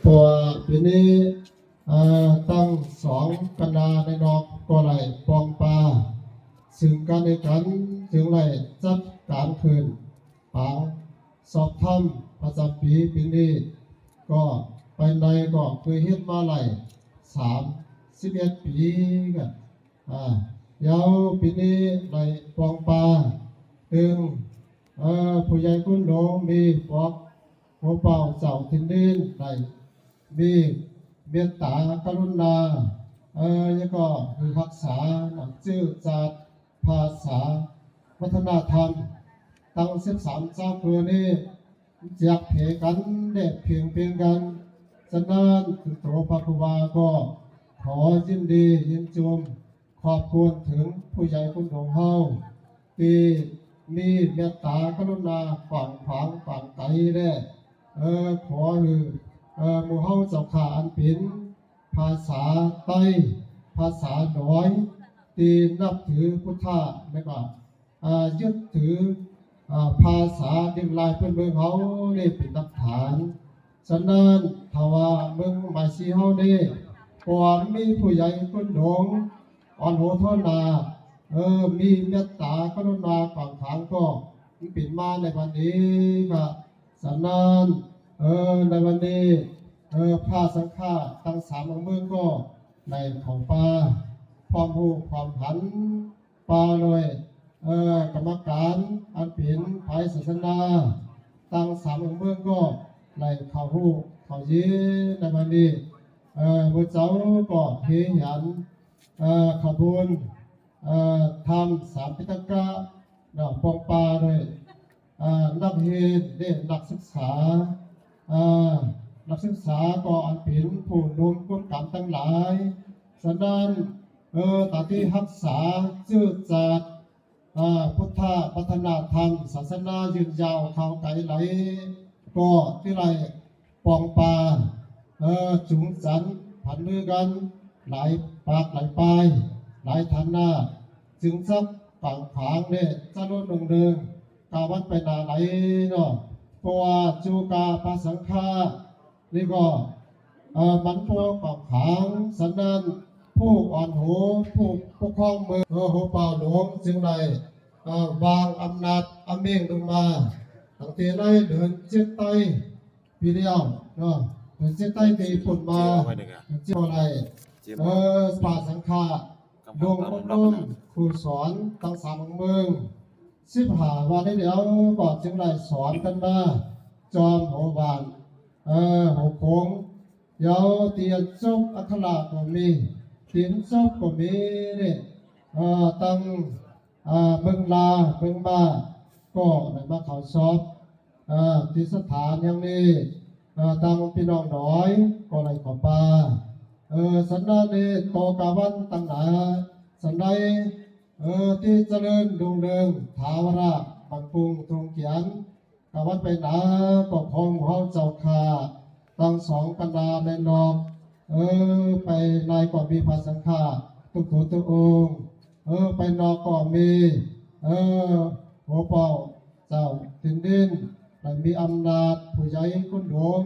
ตัวปีนี้ตั้งสองกันดาในนอกก็ไหลปองปลาซึ่งการในกันถึงไหลจัดการคืนปางสอบธรรมประจำปีนี้ก็ไปในก็เคยเฮ็ดมาไหล31 ปีกันยาวปีนี้ไหลปองปลาถึงผู้ใหญ่คุณหลวงมีปอกหัวเป่าเจ้าทินดินไหลมีเมตตากรุณาแล้วก็คือรักษาชื่อจาดภาษาวัฒนธรรมตั้ง13 เจ้าเพื่อนี้อยากเพกันเด็เพียงกันฉะนั้นถึงตัวพระครูบาก็ขอยินดียินชมขอบคุณถึงผู้ใหญ่คุณหลวงเฮาที่มีเมตตากรุณาฝั่งไกลได้ขอคือหมู่เฮาเจ้าข้าอันเป็นภาษาใต้ภาษาน้อยที่นับถือพุทธะแล้วก็ยึดถือภาษาดินลายเพื่อนเมืองเฮานี่เป็นหลักฐานฉะนั้นถ้าว่าเมืองหมายสีเฮานี่ความมีผู้ใหญ่คนหลวงอ่อนโหทนามีเมตตากรุณาฝั่งทางก็เป็นมาในวันนี้ก็ฉะนั้นในวันนี้พระสังฆาตั้ง3 เมืองก็ในของป่าความหูความหันป่าเลยกรรมการอันเป็นภายศาสนาตั้ง3 เมืองก็ในข่าวหูข่าวยีในวันนี้พระเจ้าก็เฮียนขบวนทำ3 พิธีกะปองป่าเลยนักเรียนเด็กนักศึกษาก็อันเป็นผู้นุ่มกุศลทั้งหลายฉะนั้นตาที่รักษาชื่อจัดพุทธวัฒนธรรมศาสนายืนยาวเข้าไกลไหลก็ที่ไรปองปาจุงจันผันมือกันหลายปากหลายปลายหลายฐานะจึงซักฝั่งขางเนี่ยจะลดลงเดิมกาวันไปนาไหลเนาะเพราะว่าจูกาภาสังฆานี่ก็มันโพกอบขางสันนันผู้อ่อนหูผู้ปกครองเมืองหัวเป่าหลวงจึงไรวางอำนาจอำเมงลงมาตั้งแต่ไรเดินเจ็ดไตปีเดียวเนาะเดินเจ็ดไตปีปุ่นมาเจ้าอะไรป่าสังฆาดงอบรมครูสอนตั้ง3 เมือง15 วันนี้เดี๋ยวก็จึงไรสอนกันมาจอมโหบานหัวโค้งยาวเตียนซบอัคราก็มีเตียนซบก็มีเนี่ยตั้งเมืองลาเมืองบ้าก็ในมาเขาชอบที่สถานอย่างนี้ตั้งพี่น้องน้อยก็ไหลขอปลาสันดาเนโตกาวันตั้งหนาสันไดที่เจริญรุ่งเรืองถาวระบางปุงตรงเขียนกาวันไปหนาก็คงเฮาเจ้าคาตั้ง2 กันดาในนอกไปในก็มีภาสังฆาทุกองค์ไปนอกก็มีหัวเป่าเจ้าตินดินและมีอำนาจผู้ใหญ่คุณหลวง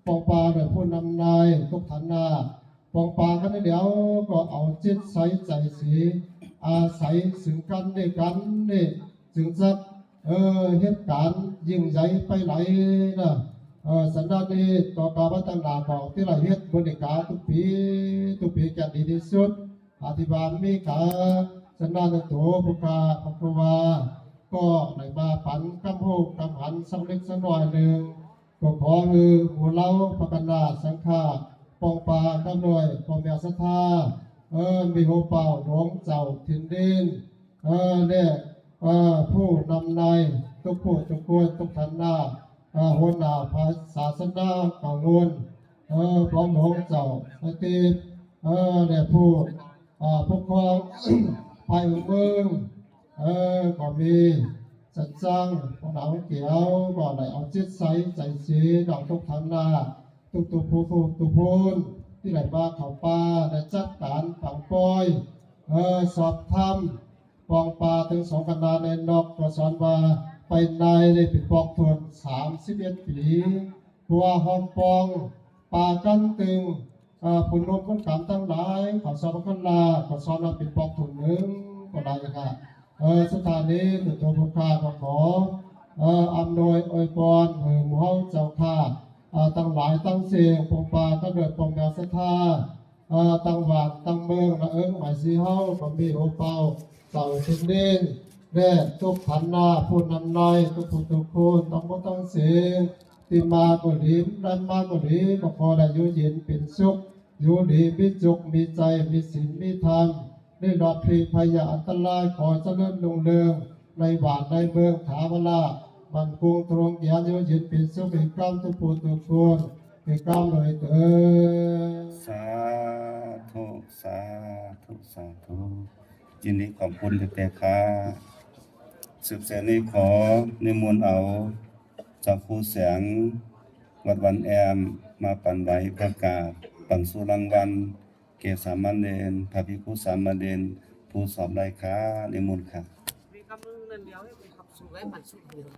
ปองปาโดยผู้นำนายทุกฐานะปองปากันเดี๋ยวก็เอาจิตใสใจสีอาศัยสึงกันด้วยกันนี่จึงจะเหตุการณ์ยิ่งใหญ่ไปไหนนะสันดานนี้ต่อกาบัตังหนาของที่เราเฮ็ดบริการทุกปีแก่ดีที่สุดอธิบาลมีขาสันดานตัวผู้กาพระครูวาก็ในมาปันกำหูกำหันสักเล็กสักหน่อยหนึ่งก็ขอคือหัวเล้าพระกันดาสังฆาปองปากำหน่วยปองเมียสัทธามีหัวเป่าหลวงเจ้าถิ่นดินเนี่ยผู้นำนายทุกผู้ทุกคนทุกฐานะหัวหน้าภาศาสนากังวลพร้อมหลวงเจ้าตีเนี่ยผู้ปกครองภายเมืองก็มีสัจจังของเราเกี่ยวก็ได้เอาจิตใสใจสีดอกทุกฐานะทุกผู้ทุกคนที่ไหลมาเขาป่าได้จัดการฝังปล่อยสอบธรรมปองปลาถึง2 กันดาในนอกก็สอนว่าไปในได้เป็นปอกทวน31 ปีเพราะว่าห้องปอง ปากันตึงผู้นมคนกามทั้งหลายขอสอบกันลาขอสอนเราเป็นปอกถุงหนึ่งก็ได้ค่ะสถานนี้ตัวผู้ข้าก็ขออำนวยอวยพรหมู่เฮาเจ้าข้าตั้งหลายตั้งเสียงปงปาก็เกิดปงแมวศรัทธาตั้งหวานตั้งเมืองละหมายสีเฮาก็มีโอเปาเต่าชินดินแร่ทุกขันนาผู้นำนายทุกผู้ทุกคนต้องบ่ต้องเสียงที่มาก็ดีดันมาก็ดีก็พอได้อยู่เย็นเป็นสุขอยู่ดีมีจุกมีใจมีศีลมีธรรมได้รอดพลีพยาอันตรายขอเจริญรุ่งเรืองในหวานในเมืองถาวรามันคงตรงยานอยู่เย็นเป็นสุขเป็นกรรมทุกผู้ทุกคนเป็นกรรมเลยเถิด สาธุสาธุสาธุยินดีขอบคุณแต่ค่ะสืบเสนี้ขอนิมนต์เอาจากครูแสงวัดวันแอมมาปันไว้ประกาศปันสุรางวัลเกศสามเณรพระภิกขุสามเณรผู้สอบได้ค่ะนิมนต์ค่ะ มีคำนึงเดียวให้เป็นคำสุขให้มันสุขเดียว